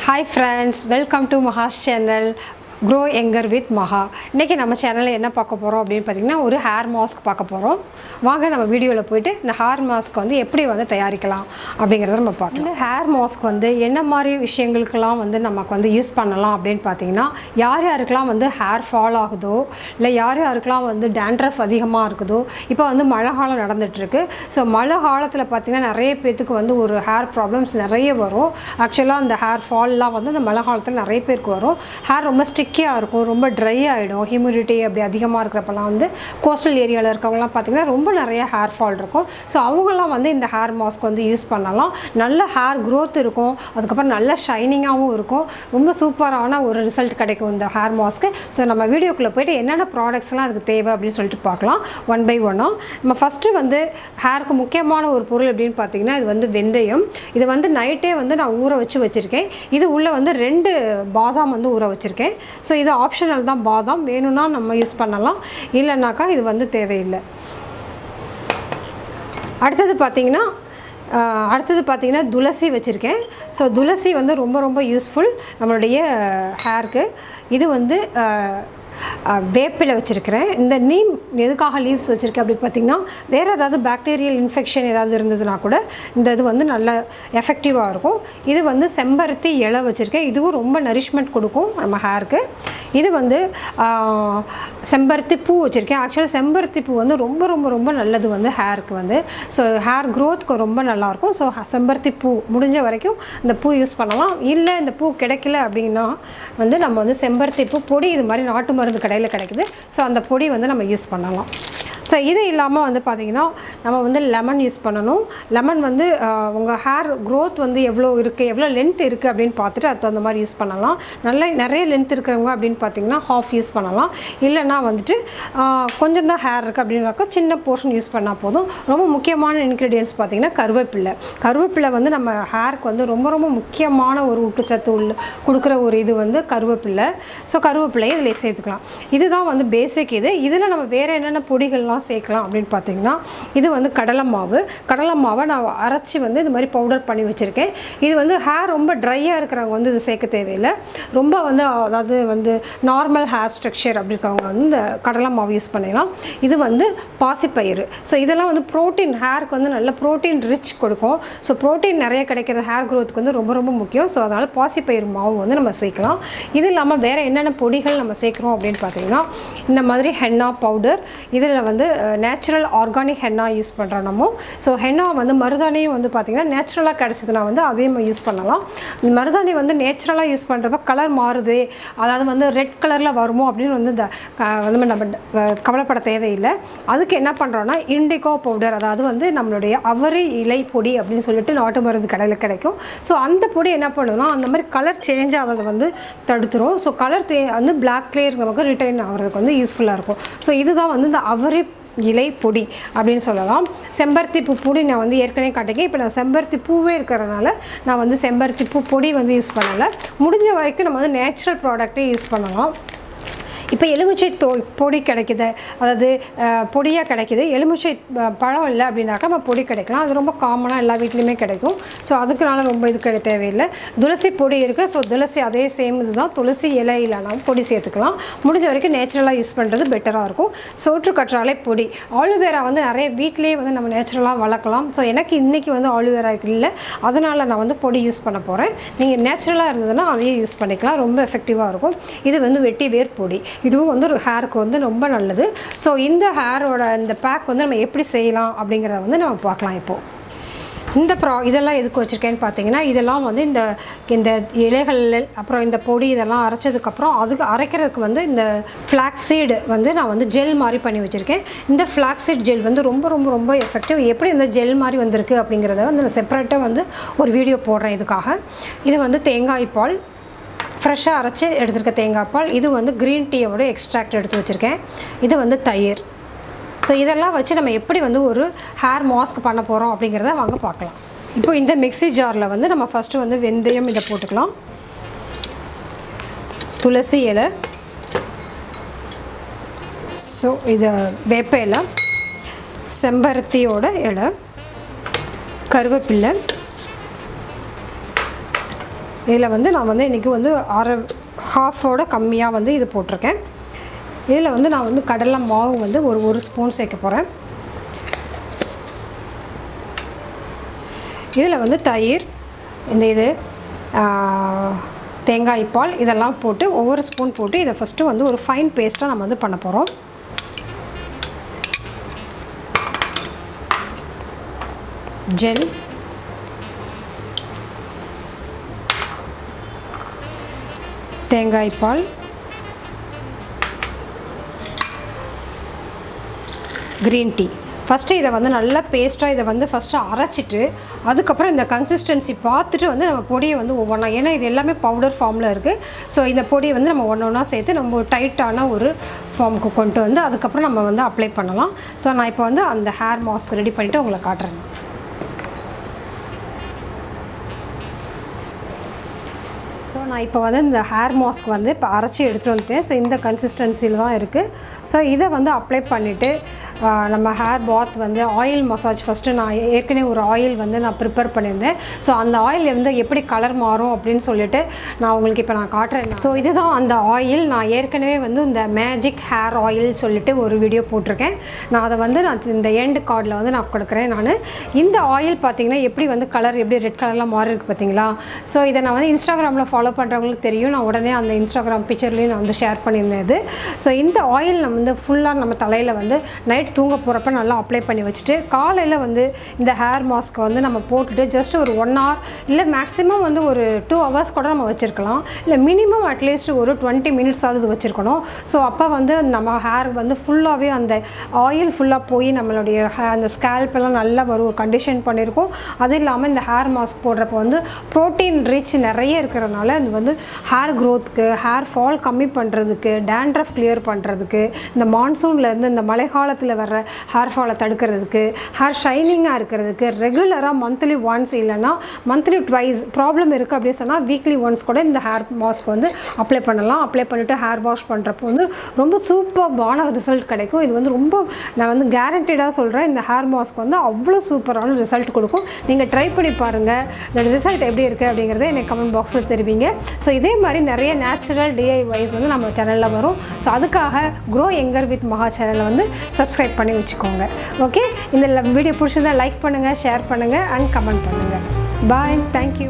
Hi friends, welcome to MAHA's channel. Grow younger with MAHA. இன்னைக்கு நம்ம சேனல்ல என்ன பார்க்க போறோம் அப்படினு பாத்தீங்கன்னா ஒரு ஹேர் மாஸ்க் பார்க்க போறோம். வாங்க நம்ம வீடியோல போய்ட்டு இந்த ஹேர் மாஸ்க் வந்து எப்படி வந்து தயாரிக்கலாம் அப்படிங்கறத நம்ம பார்க்கலாம். இந்த ஹேர் மாஸ்க் வந்து என்ன மாதிரி விஷயங்களுக்கெல்லாம் வந்து நமக்கு வந்து யூஸ் பண்ணலாம் அப்படினு பாத்தீங்கன்னா யார் யாருக்கெல்லாம் வந்து ஹேர் ஃபால் ஆகுதோ இல்ல யார் யாருக்கெல்லாம் வந்து dandruff அதிகமா இருக்குதோ இப்போ வந்து மழை காலம் நடந்துட்டு இருக்கு. சோ மழை காலத்துல பாத்தீங்கன்னா நிறைய பேருக்கு வந்து ஒரு ஹேர் ப்ராப்ளம்ஸ் நிறைய வரும். एक्चुअली அந்த ஹேர் ஃபால்லாம் வந்து இந்த மழை காலத்துல நிறைய பேருக்கு வரும். ஹேர் ரொம்ப ஸ்டிக்கியா இருக்கும், ரொம்ப ட்ரை ஆயிடும். ஹியூமிடிட்டி அப்படி அதிகமா இருக்கறப்பலாம் வந்து கோஸ்டல் ஏரியால இருக்கவங்கலாம் பாத்தீங்கன்னா ரொம்ப நிறைய ஹேர் ஃபால் இருக்கும். சோ அவங்கலாம் வந்து இந்த ஹேர் மாஸ்க் வந்து யூஸ் பண்ணலாம். நல்ல ஹேர் growth இருக்கும். அதுக்கு அப்புறம் நல்ல ஷைனிங்காவும் இருக்கும். ரொம்ப சூப்பரான ஒரு ரிசல்ட் கிடைக்கும் இந்த ஹேர் மாஸ்க். சோ நம்ம வீடியோக்குள்ள போய்ட்டு என்னென்ன ப்ராடக்ட்ஸ்லாம் அதுக்கு தேவை அப்படி சொல்லிட்டு பார்க்கலாம் ஒன் பை ஒன்னா. நம்ம ஃபர்ஸ்ட் வந்து ஹேருக்கு முக்கியமான ஒரு பொருள் அப்படினு பாத்தீங்கன்னா இது வந்து வெந்தயம். இது வந்து நைட்டே வந்து நான் ஊற வச்சிருக்கேன். இது உள்ள வந்து 2 பாதாம் வந்து ஊற வச்சிருக்கேன். சோ இது ஆப்ஷனல் தான், பாதாம் வேணும்னா நம்ம யூஸ் பண்ணலாம், இல்லனாக்கா இது வந்து தேவையில்லை. அடுத்தது பாத்தீங்கன்னா துளசி வச்சிருக்கேன். சோ துளசி வந்து ரொம்ப ரொம்ப யூஸ்ஃபுல் நம்மளுடைய ஹேருக்கு. இது வந்து வேப்பிலை வச்சிருக்கேன். இந்த நீம் எதுக்காக லீவ்ஸ் வச்சிருக்கேன் அப்படி பார்த்தீங்கன்னா வேற ஏதாவது பாக்டீரியல் இன்ஃபெக்ஷன் ஏதாவது இருந்ததுனா கூட இந்த இது வந்து நல்ல எஃபெக்டிவா இருக்கும். இது வந்து செம்பருத்தி இலை வச்சிருக்கேன். இதுவும் ரொம்ப நரிஷ்மென்ட் கொடுக்கும் நம்ம ஹேருக்கு. இது வந்து செம்பருத்தி பூ வச்சிருக்கேன். ஆக்சுவலி செம்பருத்தி பூ வந்து ரொம்ப ரொம்ப ரொம்ப நல்லது வந்து ஹேருக்கு வந்து. ஸோ ஹேர் க்ரோத்துக்கு ரொம்ப நல்லா இருக்கும். ஸோ செம்பருத்தி பூ முடிஞ்ச வரைக்கும் இந்த பூ யூஸ் பண்ணலாம். இல்லை இந்த பூ கிடைக்கல அப்படின்னா வந்து நம்ம வந்து செம்பருத்தி பூ பொடி இது மாதிரி நாட்டு மருந்து கடையில் கிடைக்குது. ஸோ அந்த பொடி வந்து நம்ம யூஸ் பண்ணலாம். ஸோ இது இல்லாமல் வந்து பார்த்திங்கன்னா நம்ம வந்து லெமன் யூஸ் பண்ணணும். லெமன் வந்து உங்கள் ஹேர் க்ரோத் வந்து எவ்வளோ இருக்குது, எவ்வளோ லென்த் இருக்குது அப்படின்னு பார்த்துட்டு அது அந்த மாதிரி யூஸ் பண்ணலாம். நிறைய லென்த் இருக்கிறவங்க அப்படின்னு பார்த்திங்கன்னா ஹாஃப் யூஸ் பண்ணலாம். இல்லைன்னா வந்துட்டு கொஞ்சம் தான் ஹேர் இருக்குது அப்படின்னாக்கா சின்ன போர்ஷன் யூஸ் பண்ணால் போதும். ரொம்ப முக்கியமான இன்க்ரீடியன்ட்ஸ் பார்த்திங்கன்னா கருவேப்பிலை வந்து நம்ம ஹேருக்கு வந்து ரொம்ப ரொம்ப முக்கியமான ஒரு ஊட்டச்சத்து கொடுக்குற ஒரு இது வந்து கருவேப்பிலை. ஸோ கருவேப்பிலையை இதில் சேர்த்துக்கலாம். இதுதான் வந்து பேசிக். இதில் நம்ம வேறு என்னென்ன பொடிகள்லாம் சேர்க்கலாம் அப்படின்னு பார்த்தீங்கன்னா இது வந்து கடலை மாவை நான் அரைச்சி வந்து இது மாதிரி பவுடர் பண்ணி வச்சுருக்கேன். இது வந்து ஹேர் ரொம்ப ட்ரையாக இருக்கிறவங்க வந்து இது சேர்க்க தேவையில்லை. ரொம்ப வந்து அதாவது வந்து நார்மல் ஹேர் ஸ்ட்ரக்சர் அப்படி இருக்கவங்க வந்து இந்த கடலை மாவு யூஸ் பண்ணிடலாம். இது வந்து பாசிப்பயிறு. ஸோ இதெல்லாம் வந்து ப்ரோட்டீன், ஹேருக்கு வந்து நல்ல ப்ரோட்டீன் ரிச் கொடுக்கும். ஸோ ப்ரோட்டீன் நிறைய கிடைக்கிற ஹேர் க்ரோத்துக்கு வந்து ரொம்ப ரொம்ப முக்கியம். ஸோ அதனால் பாசிப்பயிறு மாவு வந்து நம்ம சேர்க்கலாம். இது இல்லாமல் வேறு என்னென்ன பொடிகள் நம்ம சேர்க்குறோம் அப்படின்னு பார்த்தீங்கன்னா இந்த மாதிரி ஹென்னா பவுடர். இதில் வந்து நேச்சுரல் ஆர்கானிக் ஹென்னா யூஸ் பண்ணுறோம் நம்ம. ஸோ ஹென்னா வந்து மருதாணியும் வந்து பார்த்திங்கன்னா நேச்சுரலாக கிடச்சிதுன்னா வந்து அதையும் யூஸ் பண்ணலாம். மருதாணி வந்து நேச்சுரலாக யூஸ் பண்ணுறப்ப கலர் மாறுது, அதாவது வந்து ரெட் கலரில் வருமோ அப்படின்னு வந்து நம்ம கவலைப்பட தேவையில்லை. அதுக்கு என்ன பண்ணுறோன்னா இண்டிகோ பவுடர், அதாவது வந்து நம்மளுடைய அவரி இலை பொடி அப்படின்னு சொல்லிட்டு நாட்டு மருந்து கடையில் கிடைக்கும். ஸோ அந்த பொடி என்ன பண்ணுன்னா அந்த மாதிரி கலர் சேஞ்ச் ஆகிறத வந்து தடுத்துரும். ஸோ கலர் வந்து பிளாக் கிளியர் நமக்கு ரிட்டைன் ஆகிறதுக்கு வந்து யூஸ்ஃபுல்லாக இருக்கும். ஸோ இதுதான் வந்து இந்த அவரி இலை பொடி அப்படின்னு சொல்லலாம். செம்பருத்தி பூ பொடி நான் வந்து ஏற்கனவே காட்டிக்கேன். இப்போ நான் செம்பருத்தி பூவே இருக்கிறதுனால நான் வந்து செம்பருத்தி பூ பொடி வந்து யூஸ் பண்ணலை. முடிஞ்ச வரைக்கும் நம்ம வந்து நேச்சுரல் ப்ராடக்ட்டே யூஸ் பண்ணலாம். இப்போ எலுமிச்சை பொடி கிடைக்குது, அதாவது பொடியாக கிடைக்குது. எலுமிச்சை பழம் இல்லை அப்படின்னாக்கா நம்ம பொடி கிடைக்கலாம். அது ரொம்ப காமனாக எல்லா வீட்லேயுமே கிடைக்கும். ஸோ அதுக்குனால ரொம்ப இது தேவையில்லை. துளசி பொடி இருக்குது. ஸோ துளசி அதே சேம் இது தான். துளசி இலை இல்லைனா பொடி சேர்த்துக்கலாம். முடிஞ்ச வரைக்கும் நேச்சுரலாக யூஸ் பண்ணுறது பெட்டராக இருக்கும். சோற்று கற்றாழை பொடி, ஆலுவேரா வந்து நிறைய வீட்லேயே வந்து நம்ம நேச்சுரலாக வளர்க்கலாம். ஸோ எனக்கு இன்றைக்கி வந்து ஆலுவேரா இல்லை, அதனால் நான் வந்து பொடி யூஸ் பண்ண போகிறேன். நீங்கள் நேச்சுரலாக இருந்ததுன்னா அதையே யூஸ் பண்ணிக்கலாம், ரொம்ப எஃபெக்டிவாக இருக்கும். இது வந்து வெட்டி வேர் பொடி, இதுவும் வந்து ஒரு ஹேருக்கு வந்து ரொம்ப நல்லது. ஸோ இந்த ஹேரோட இந்த பேக் வந்து நம்ம எப்படி செய்யலாம் அப்படிங்கிறத வந்து நம்ம பார்க்கலாம். இப்போது இதெல்லாம் எதுக்கு வச்சுருக்கேன்னு பார்த்தீங்கன்னா இதெல்லாம் வந்து இந்த இலைகள் அப்புறம் இந்த பொடி இதெல்லாம் அரைச்சதுக்கப்புறம் அதுக்கு அரைக்கிறதுக்கு வந்து இந்த ஃப்ளாக்ஸ் சீடு வந்து நான் வந்து ஜெல் மாதிரி பண்ணி வச்சுருக்கேன். இந்த ஃப்ளாக்ஸ் சீட் ஜெல் வந்து ரொம்ப ரொம்ப ரொம்ப எஃபெக்டிவ். எப்படி இந்த ஜெல் மாதிரி வந்திருக்கு அப்படிங்கிறத வந்து நான் செப்பரேட்டாக வந்து ஒரு வீடியோ போடுறேன் இதுக்காக. இது வந்து தேங்காய் பால், ஃப்ரெஷ்ஷாக அரைச்சி எடுத்துருக்க தேங்காய் பால். இது வந்து க்ரீன் டீயோட எக்ஸ்ட்ராக்ட் எடுத்து வச்சுருக்கேன். இது வந்து தயிர். ஸோ இதெல்லாம் வச்சு நம்ம எப்படி வந்து ஒரு ஹேர் மாஸ்க் பண்ண போகிறோம் அப்படிங்கிறத வாங்க பார்க்கலாம். இப்போ இந்த மிக்ஸி ஜாரில் வந்து நம்ம ஃபஸ்ட்டு வந்து வெந்தயம் இதை போட்டுக்கலாம், துளசி இலை, ஸோ இது வேப்ப இலை, செம்பருத்தியோட இலை, கருவேப்பிலை, இதில் வந்து நான் வந்து இன்றைக்கி வந்து ஹாஃபோட கம்மியாக வந்து இது போட்டிருக்கேன். இதில் வந்து நான் வந்து கடலை மாவு வந்து ஒரு ஸ்பூன் சேர்க்க போகிறேன். இதில் வந்து தயிர், இது தேங்காய் பால் இதெல்லாம் போட்டு ஒவ்வொரு ஸ்பூன் போட்டு இதை ஃபஸ்ட்டு வந்து ஒரு ஃபைன் பேஸ்ட்டாக நம்ம வந்து பண்ண போகிறோம். ஜெல், தேங்காய் பால், க்ரீன் டீ. ஃபஸ்ட்டு இதை வந்து நல்லா பேஸ்ட்டாக இதை வந்து ஃபஸ்ட்டு அரைச்சிட்டு அதுக்கப்புறம் இந்த கன்சிஸ்டன்சி பார்த்துட்டு வந்து நம்ம பொடியை வந்து ஒவ்வொன்றா, ஏன்னா இது எல்லாமே பவுடர் ஃபார்மில் இருக்குது. ஸோ இந்த பொடியை வந்து நம்ம ஒன்றா சேர்த்து நம்ம ஒரு டைட்டான ஒரு ஃபார்முக்கு கொண்டு வந்து அதுக்கப்புறம் நம்ம வந்து அப்ளை பண்ணலாம். ஸோ நான் இப்போ வந்து அந்த ஹேர் மாஸ்க் ரெடி பண்ணிவிட்டு உங்களை காட்டுறேன். ஸோ நான் இப்போ வந்து இந்த ஹேர் மாஸ்க் வந்து இப்போ அரைச்சி எடுத்துகிட்டு வந்துட்டேன். ஸோ இந்த கன்சிஸ்டன்சியில் தான் இருக்குது. ஸோ இதை வந்து அப்ளை பண்ணிவிட்டு நம்ம ஹேர் பாத் வந்து ஆயில் மசாஜ் ஃபஸ்ட்டு நான் ஏற்கனவே ஒரு ஆயில் வந்து நான் ப்ரிப்பேர் பண்ணியிருந்தேன். ஸோ அந்த ஆயில் வந்து எப்படி கலர் மாறும் அப்படின்னு சொல்லிட்டு நான் உங்களுக்கு இப்போ நான் காட்டுறேன். ஸோ இதுதான் அந்த ஆயில். நான் ஏற்கனவே வந்து இந்த மேஜிக் ஹேர் ஆயில் சொல்லிட்டு ஒரு வீடியோ போட்டிருக்கேன். நான் அதை வந்து நான் இந்த எண்டு கார்டில் வந்து நான் கொடுக்குறேன். நான் இந்த ஆயில் பார்த்திங்கன்னா எப்படி வந்து கலர் எப்படி ரெட் கலர்லாம் மாறி இருக்குது பார்த்தீங்களா. ஸோ இதை நான் வந்து இன்ஸ்டாகிராமில் ஃபாலோ பண்ணுறவங்களுக்கு தெரியும். நான் உடனே அந்த இன்ஸ்டாகிராம் பிக்சர்லேயும் நான் வந்து ஷேர் பண்ணியிருந்தேன் இது. ஸோ இந்த ஆயில் நம்ம வந்து ஃபுல்லாக நம்ம தலையில் வந்து நைட் தூங்க போகிறப்ப நல்லா அப்ளை பண்ணி வச்சுட்டு காலையில் வந்து இந்த ஹேர் மாஸ்க்கை வந்து நம்ம போட்டுட்டு ஜஸ்ட் ஒரு 1 hour இல்லை மேக்ஸிமம் வந்து ஒரு 2 hours கூட நம்ம வச்சுருக்கலாம். இல்லை மினிமம் அட்லீஸ்ட் ஒரு 20 minutes ஆகுது வச்சுருக்கணும். ஸோ அப்போ வந்து நம்ம ஹேர் வந்து ஃபுல்லாகவே அந்த ஆயில் ஃபுல்லாக போய் நம்மளுடைய அந்த ஸ்கேல்பெல்லாம் நல்லா ஒரு கண்டிஷன் பண்ணியிருக்கும். அது இல்லாமல் இந்த ஹேர் மாஸ்க் போடுறப்போ வந்து ப்ரோட்டீன் ரிச் நிறைய இருக்கிறதுனால அது வந்து ஹேர் க்ரோத்துக்கு, ஹேர் ஃபால் கம்மி பண்ணுறதுக்கு, dandruff கிளியர் பண்ணுறதுக்கு, இந்த மான்சூன்லேருந்து இந்த மழை காலத்தில் வர்ற ஹேர் ஃபாலை தடுக்கிறதுக்கு, ஹேர் ஷைனிங்காக இருக்கிறதுக்கு, ரெகுலராக மந்த்லி ஒன்ஸ் இல்லைனா மந்த்லி ட்வைஸ் ப்ராப்ளம் இருக்குது அப்படின்னு சொன்னால் வீக்லி ஒன்ஸ் கூட இந்த ஹேர் மாஸ்க் வந்து அப்ளை பண்ணலாம். அப்ளை பண்ணிவிட்டு ஹேர் வாஷ் பண்ணுறப்போ வந்து ரொம்ப சூப்பர்பான ரிசல்ட் கிடைக்கும். இது வந்து ரொம்ப நான் வந்து கேரண்டடாக சொல்கிறேன். இந்த ஹேர் மாஸ்க் வந்து அவ்வளோ சூப்பரான ரிசல்ட் கொடுக்கும். நீங்கள் ட்ரை பண்ணி பாருங்கள். இந்த ரிசல்ட் எப்படி இருக்குது அப்படிங்கிறத எனக்கு கமெண்ட் பாக்ஸில் தெரிவிங்க. ஸோ இதே மாதிரி நிறைய நேச்சுரல் DIYs வந்து நம்ம சேனலில் வரும். ஸோ அதுக்காக க்ரோ யங்கர் வித் மஹா சேனலை வந்து சப்ஸ்கிரைப் பண்ணி வச்சுக்கோங்க. ஓகே, இந்த வீடியோ பிடிச்சிருந்தா லைக் பண்ணுங்கள், ஷேர் பண்ணுங்கள் அண்ட் கமெண்ட் பண்ணுங்கள். பாய், தேங்க்யூ.